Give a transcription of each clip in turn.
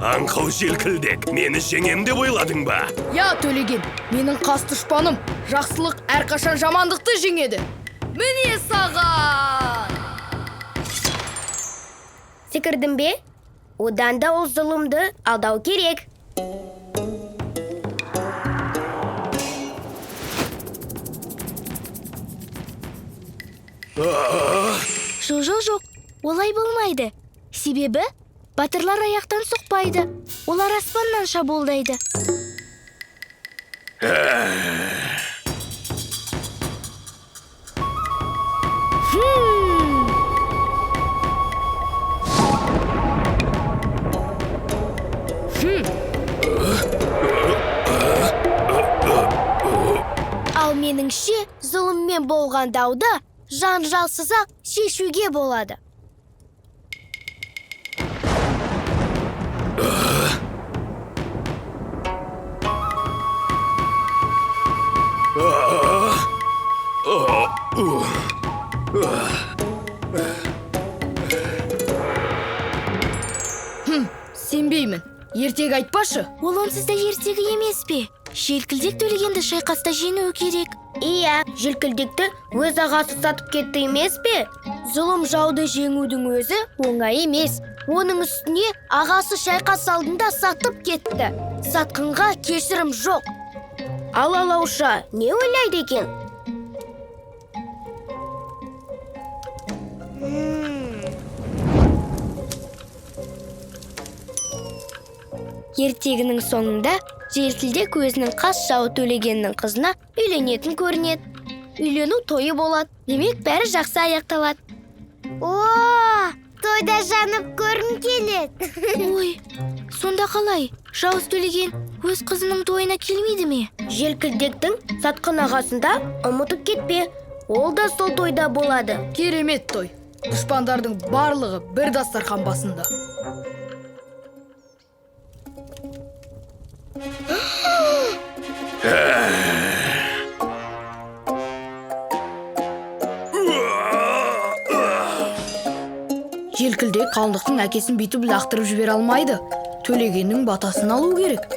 Аңқау желкілдек, мені жеңем деп ойладың ба? Я, Төлеген, менің қас дұшпаным. Жақсылық әрқашан жамандықты жеңеді. Міне саған! Секірдің бе? Одан да ол зұлымды алдау керек. Жоқ, олай болмайды. Себебі батырлар аяқтан соқпайды. Олар аспаннан шабуылдайды. Ал меніңше, зұлыммен болған дауды жанжалсыз-ақ шешуге болады. Сенбеймін. Ертегі айтпашы. Ол онсыз да ертегі емес пе? Желкілдек Төлегенді шайқаста жеңуі керек. Иә, желкілдекті өз ағасы сатып кетті емес пе? Зұлым жауды жеңудің өзі оңай емес. Оның үстіне ағасы шайқас алдында сатып кетті. Сатқынға кешірім жоқ. Ал алауша не ойлайды екен? Ертегінің соңында желкілдек өзінің қас жауы Төлегеннің қызына үйленетін көрінеді. Үйлену тойы болады. Демек, бәрі жақсы аяқталады. О, тойда жанып көргім келеді. Ой, сонда қалай? Жауыз Төлеген өз қызының тойына келмейді ме? Желкілдектің сатқын ағасында ұмытып кетпе. Ол да сол тойда болады. Керемет той. Дұшпандардың барлығы бір дастархан басында. Желкілдек қалындықтың әкесін бүйтіп лақтырып жібере алмайды. Төлегеннің батасын алу керек.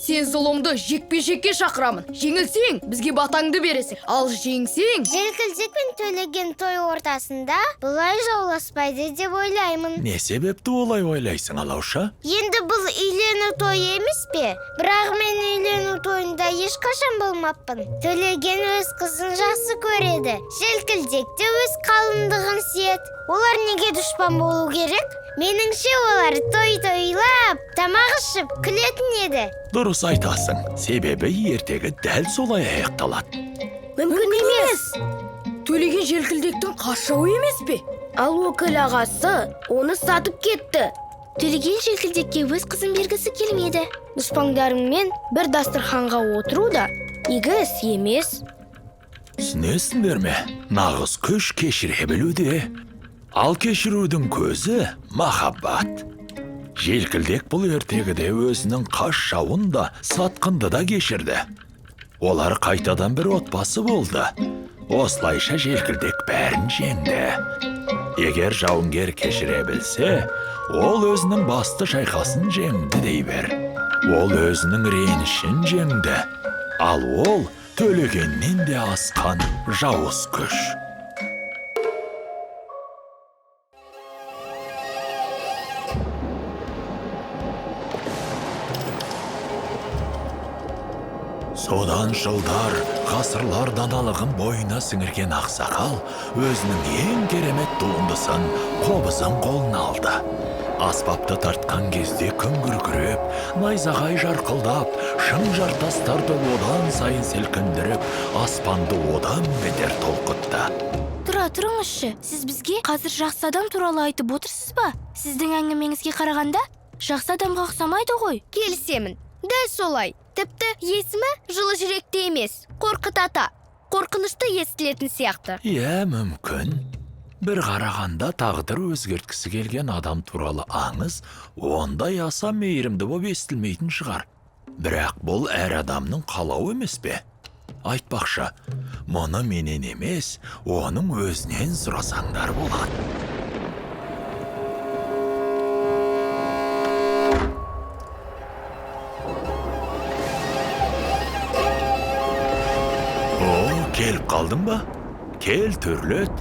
Сен зұлымды жекпе-жекке шақырамын. Жеңілсең, бізге батаңды бересің. Ал жеңсең... Желкілдек пен Төлеген той ортасында бұлай жауласпайды деп ойлаймын. Не себепті олай ойлайсың, алауша? Енді бұл үйлену тойы емес пе? Бірақ мен үйлену тойында ешқашан болмаппын. Төлеген өз қызын жақсы көреді. Желкілдек те өз қалыңдығын сүйеді. Олар неге дұшпан болу керек? Меніңше олар той тойлап, тамақ ішіп күлетін еді. Дұрыс айтасың, себебі ертегі дәл солай аяқталады. Мүмкін емес. Төлеген желкілдектің қас жауы емес пе? Ал өкіл ағасы оны сатып кетті. Төлеген желкілдекке өз қызын бергісі келмеді. Дұшпандарыңмен бір дастарханға отыру да игі іс емес. Түсінесіңдер ме? Нағыз күш кешіре білуде. Ал кешірудің көзі махаббат. Желкілдек бұл ертегіде өзінің қас жауын да, сатқынды да кешірді. Олар қайтадан бір отбасы болды. Осылайша желкілдек бәрін жеңді. Егер жауынгер кешіре білсе, ол өзінің басты шайқасын жеңді дей бер. Ол өзінің ренішін жеңді. Ал ол Төлегеннен де асқан жауыз күш. Содан жылдар, ғасырлар даналығын бойына сіңірген ақсақал өзінің ең керемет туындысын, қобызын қолына алды. Аспапты тартқан кезде күн күркіреп, найзағай жарқылдап, шың жартастарды одан сайын селкіндіріп, аспанды одан бетер толқытты. Тұра тұрыңызшы, сіз бізге қазір жақсы адам туралы айтып отырсыз ба? Сіздің әңгімеңізге қарағанда жақсы адамға ұқсамайды ғой. Келісемін, дәл солай. Тіпті есімі жылы жүректе емес, Қорқыт ата. Қорқынышты естілетін сияқты. Иә, мүмкін. Бір қарағанда тағдыр өзгерткісі келген адам туралы аңыз ондай аса мейірімді боп естілмейтін шығар. Бірақ бұл әр адамның қалауы емес пе? Айтпақшы, мұны менен емес, оның өзінен сұрасаңдар болады. алдың ба? Кел төрлет.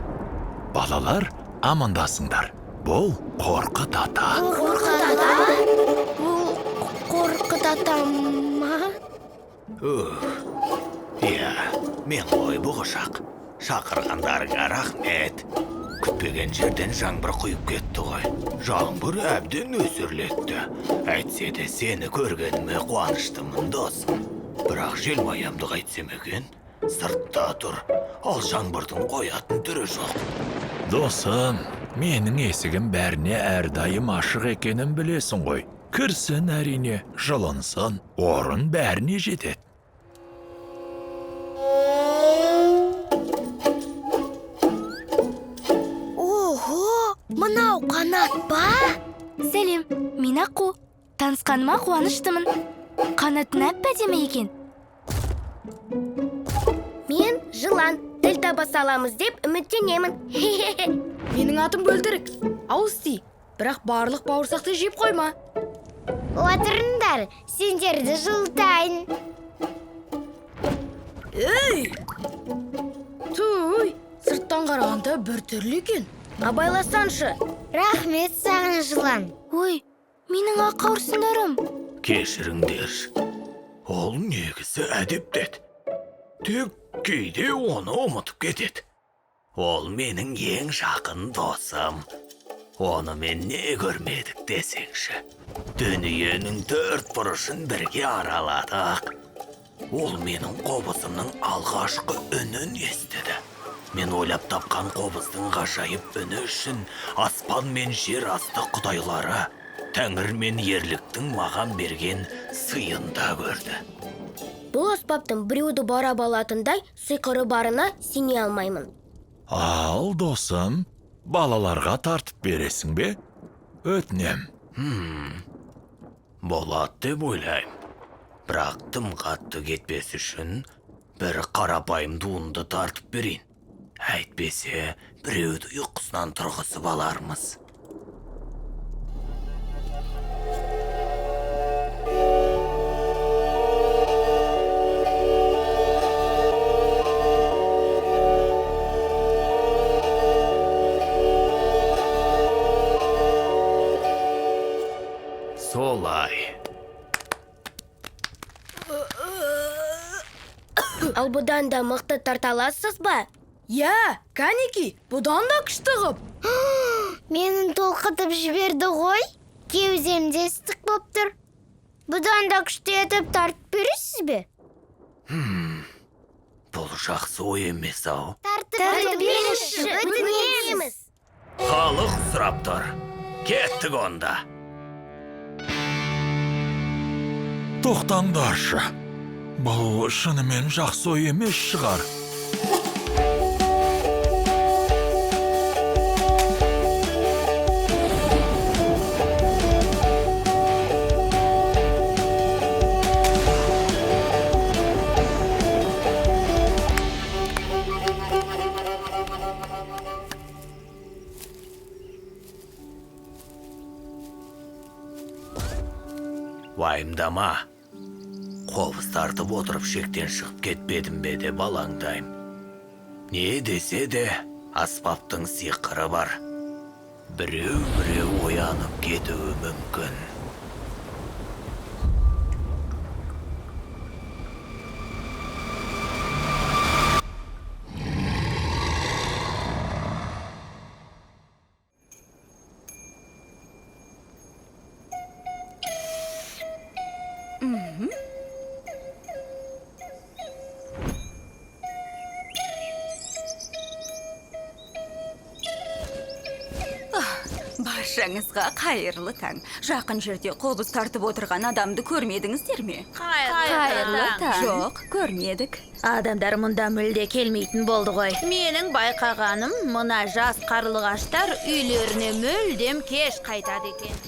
Балалар, амандасыңдар. Бұл Қорқыт ата. Бұл Қорқыт атама? Иә, мен ғой бұғышақ. Шақырғандарыңа рахмет. Күтпеген жерден жаңбыр құйып кетті ғой. Жаңбыр әбден өсірлетті. Әйтсе де сені көргеніме қуаныштымын, досым. Бірақ желмаямды қайтсем екен, сыртта тұр. Ал жаңбырдың қоятын түрі жоқ. Досым, менің есігім бәріне әрдайым ашық екенін білесің ғой. Кірсін әрине, жылынсын, орын бәріне жетеді. Ого, мынау қанат ба? Сәлем, мен Аққу. Танысқаныма қуаныштымын. Қанатын әп-әдемі екен. Мен жылан, тіл таба саламыз деп үміттенемін. Менің атым Бөлтірік. Ауыз ти, бірақ барлық бауырсақты жеп қойма. Отырыңдар, сендерді жылытайын. Ей! Туй, сырттан қарағанда бір түрлі екен. Абайласаншы. Рахмет саған, жылан. Ой, менің ақ қауырсындарым. Кешіріңдер. Ол негізі әдептет. Тек кейде оны ұмытып кетеді. Ол менің ең жақын досым. Оны мен не көрмедік десеңші. Дүниенің төрт бұрышын бірге араладық. Ол менің қобызымның алғашқы үнін естіді. Мен ойлап тапқан қобыздың ғажайып үні үшін аспан мен жер асты құдайлары, тәңір мен ерліктің маған берген сыйын да көрді. Бұл аспаптың біреуді барап алатындай сиқыры барына сене алмаймын. Ал, досым, балаларға тартып бересің бе? Өтінем. Болады деп ойлаймын. Бірақ тым қатты кетпес үшін бір қарапайым дуынды тартып берейін. Әйтпесе, біреуді ұйқысынан тұрғызып алармыз. Солай. Ал бұдан да мықты тарта аласыз ба? Я, кәнеки, бұдан да күшті қып. Менің толқытып жіберді ғой. Кеуземде ыстық боп тұр. Бұдан да күшті етіп тартып бересіз бе? Бұл жақсы ой емес ау. Тартып беріңізші, өтінеміз. Халық сұрап тұр. Кеттік онда. Тоқтаңдаршы. Бұл шынымен жақсы ой емес шығар. Уайымдама. Қобыз тартып отырып шектен шығып кетпедім бе деп алаңдайым. Не десе де аспаптың сиқыры бар. Біреу оянып кетуі мүмкін. Баршаңызға қайырлы таң. Жақын жерде қобыз тартып отырған адамды көрмедіңіздер ме? Қайырлы таң. Жоқ, көрмедік. Адамдар мұнда мүлде келмейтін болды ғой. Менің байқағаным, мына жас қарлығаштар үйлеріне мүлдем кеш қайтады екен.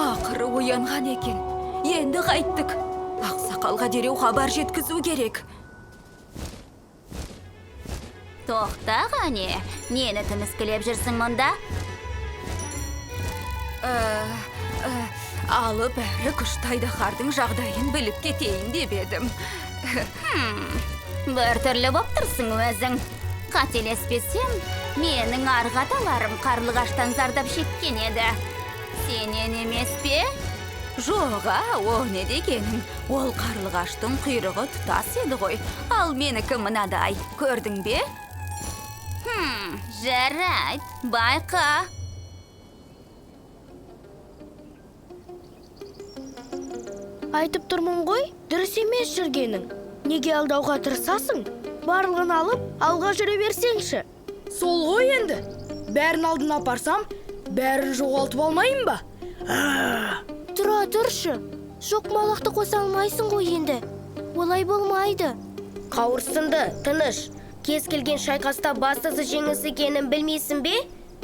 Ақыры оянған екен. Енді қайттық. Ақсақ ақсақалға дереу хабар жеткізу керек. Тоқта ғане, нені тіміскілеп жүрсің мұнда? Алып әрі Күштайдахардың жағдайын біліп кетейін деп едім. Бір түрлі боп тұрсың өзің. Қателеспесем, менің арғаталарым қарлығаштан зардап шеккен еді. Сенен емес пе? Жоға, о не дегенің? Ол қарлығаштың құйрығы тұтас еді ғой. Ал менікі мынадай, көрдің бе? Жарайт, байқа. Айтып тұрмын ғой, дұрыс емес жүргенің. Неге алдауға тырысасың? Барлығын алып, алға жүре берсеңші. Сол ғой енді. Бәрін алдына апарсам, бәрін жоғалтып алмайын ба? Тұра тұршы. Жоқ малақты қоса алмайсың ғой енді. Олай болмайды. Қауырсынды, тыныш. Кез келген шайқаста бастысы жеңіс екенін білмейсің бе?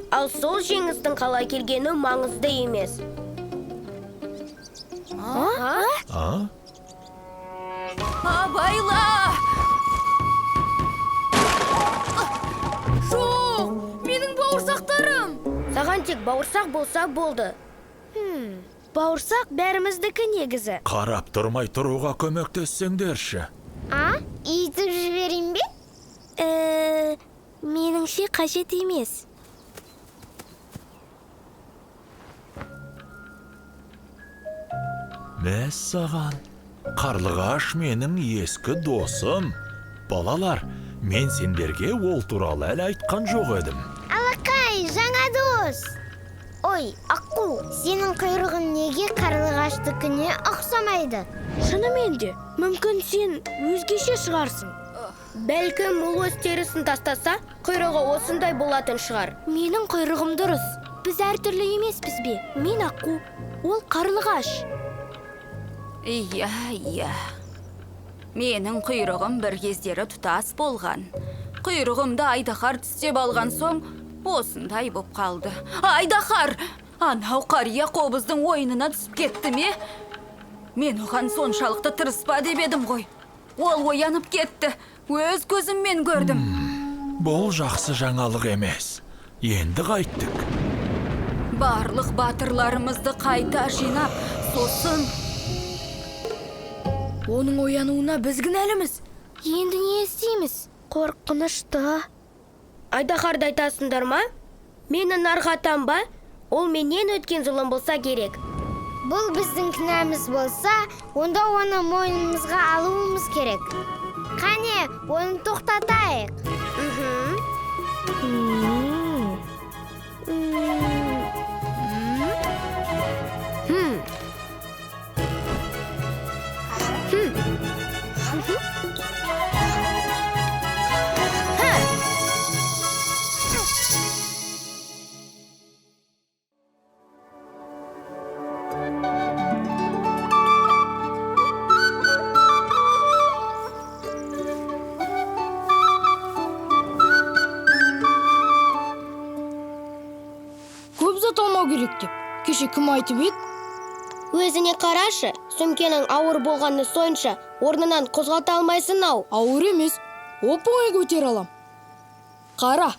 Ал сол жеңістің қалай келгені маңызды емес. Абайла! Жоқ, менің бауырсақтарым. Саған тек бауырсақ болса болды. Бауырсақ бәріміздікі негізі. Қарап тұрмай тұруға көмектессеңдерші. Иітіп жіберейін бе? Меніңше қажет емес. Мәс саған. Қарлығаш менің ескі досым. Балалар, мен сендерге ол туралы әлі айтқан жоқ едім. Алақай, жаңа дос. Ой, аққу, сенің құйрығың неге қарлығаштыкіне ұқсамайды? Шынымен де, мүмкін сен өзгеше шығарсың. Бәлкім ол өз терісін тастаса, құйрығы осындай болатын шығар. Менің құйрығым дұрыс. Біз әртүрлі емеспіз бе? Мен аққу, ол қарлығаш. Иә. Менің құйрығым бір кездері тұтас болған. Құйрығымды Айдахар тістеп алған соң, осындай боп қалды. Айдахар! Анау қария қобыздың ойынына түсіп кетті ме? Мен оған соншалықты тырыспа деп едім ғой. Ол оянып кетті. Өз көзіммен көрдім. Бұл жақсы жаңалық емес. Енді қайттық. Барлық батырларымызды қайта жинап, сосын... Оның оянуына біз кінәліміз. Енді не істейміз? Қорқынышты. Айдахарды айтасыңдар ма? Мені нарғатан ба? Ол менен өткен зұлым болса керек. Бұл біздің кінәміз болса, онда оны мойнымызға алуымыз керек. Қане, оны тоқтатайық. Көп зат алмау керек деп. Кеше кім айтып еді? Өзіне қарашы, сөмкенің ауыр болғаны сойынша, орнынан қозғалта алмайсың ау. Ауыр емес, оп-оңай көтер алам. Қара.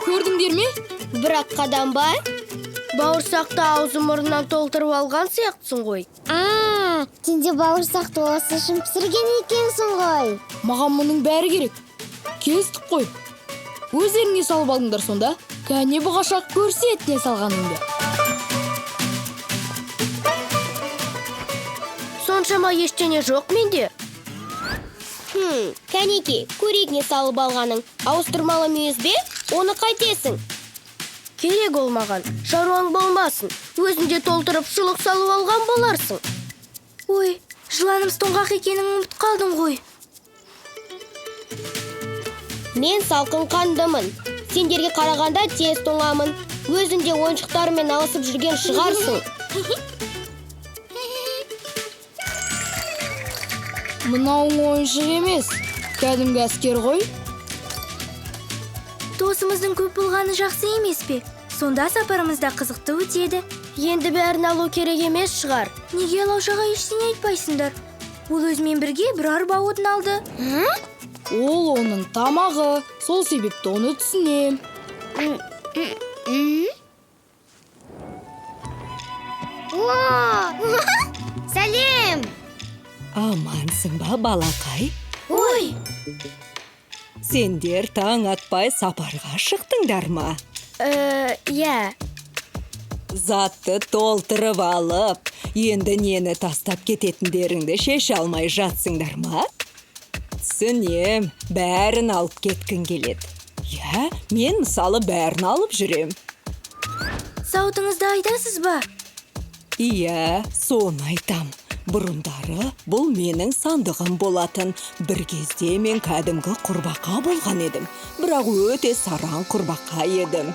Көрдіңдер ме? Бірақ қадам ба? Бауырсақты аузы мұрнынан толтырып алған сияқтысың ғой. Сенде бауырсақты осы үшін пісірген екенсің ғой. Маған мұның бәрі керек. Келістік қой. Өздеріңе салып алдыңдар сонда. Кәне бұғашақ көрсет не салғаныңды. Соншама ештеңе жоқ менде. Кәнеке, көрейік не салып алғаның. Ауыстырмалы мүйіз бе? Оны қайтесің? Керек ол маған. Шаруаң болмасын. Өзінде толтырып шұлық салып алған боларсың. Ой, жыланымыз тоңғақ екенін ұмытып қалдым ғой. Мен салқын қандымын. Сендерге қарағанда тез тоңамын. Өзінде ойыншықтарымен алысып жүрген шығарсың. Мынауың ойыншық емес. Кәдімгі әскер ғой. досымыздың көп болғаны жақсы емес пе? Сонда сапарымызда қызықты өтеді. Енді бәрін алу керек емес шығар. Неге Алаушаға ештеңе айтпайсыңдар? Ол өзімен бірге бір арба отын алды. Ол оның тамағы, сол себепті оны түсінем. Сәлем! Амансың ба, балақай? Ой! Сендер таң атпай сапарға шықтыңдар ма? Иә. Затты толтырып алып, енді нені тастап кететіндеріңді шеше алмай жатсыңдар ма? Түсінем, бәрін алып кеткін келеді. Иә, мен мысалы бәрін алып жүрем. Сауытыңызды айтасыз ба? Иә, соны айтам. Бұрындары бұл менің сандығым болатын. Бір кезде мен кәдімгі құрбақа болған едім. Бірақ өте сараң құрбақа едім.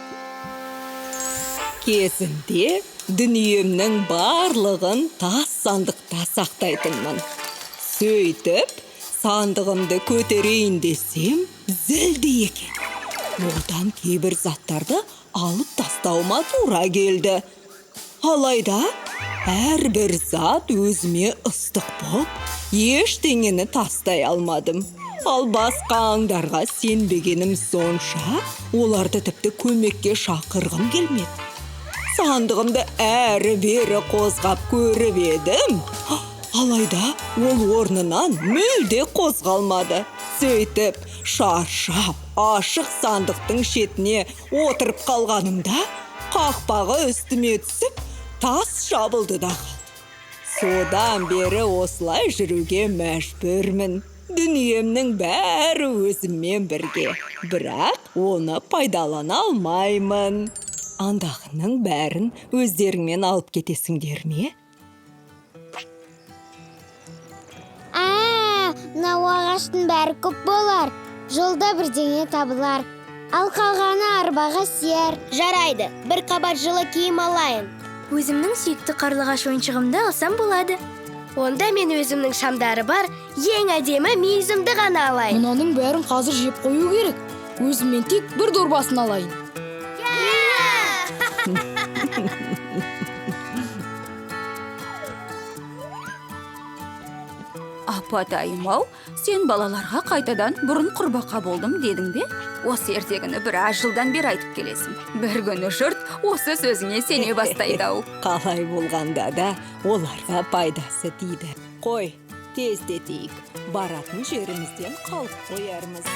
Кезінде дүниемнің барлығын тас сандықта сақтайтынмын. Сөйтіп, сандығымды көтерейін десем, зілді екен. Одан кейбір заттарды алып тастауыма тура келді. Алайда, әрбір зат өзіме ыстық боп, ештеңені тастай алмадым. Ал басқа аңдарға сенбегенім сонша, оларды тіпті көмекке шақырғым келмеді. Сандығымды әрі-бері қозғап көріп едім. Алайда, ол орнынан мүлде қозғалмады. Сөйтіп, шаршап, ашық сандықтың шетіне отырып қалғанымда, қақпағы үстіме түсіп, тас жабылды да қалды. Содан бері осылай жүруге мәжбүрмін. Дүниемнің бәрі өзіммен бірге, бірақ оны пайдалана алмаймын. Андағының бәрін өздеріңмен алып кетесіңдер ме? Мынау ағаштың бәрі көп болар. Жолда бірдеңе табылар. Ал қалғаны арбаға сер. Жарайды, бір қабат жылы киім алайын. Өзімнің сүйікті қарлығаш ойыншығымды алсам болады. Онда мен өзімнің шамдары бар, ең әдемі мүйізімді ғана алайын. Мынаның бәрін қазір жеп қою керек. Өзіммен тек бір дорбасын алайын. Апатайым-ау, сен балаларға қайтадан бұрын құрбақа болдым дедің бе? Осы ертегіні біраз жылдан бері айтып келесің. Бір күні жұрт осы сөзіңе сене бастайды-ау. Қалай болғанда да оларға пайдасы тиді. Қой, тездетейік. Баратын жерімізден қалып қоярмыз.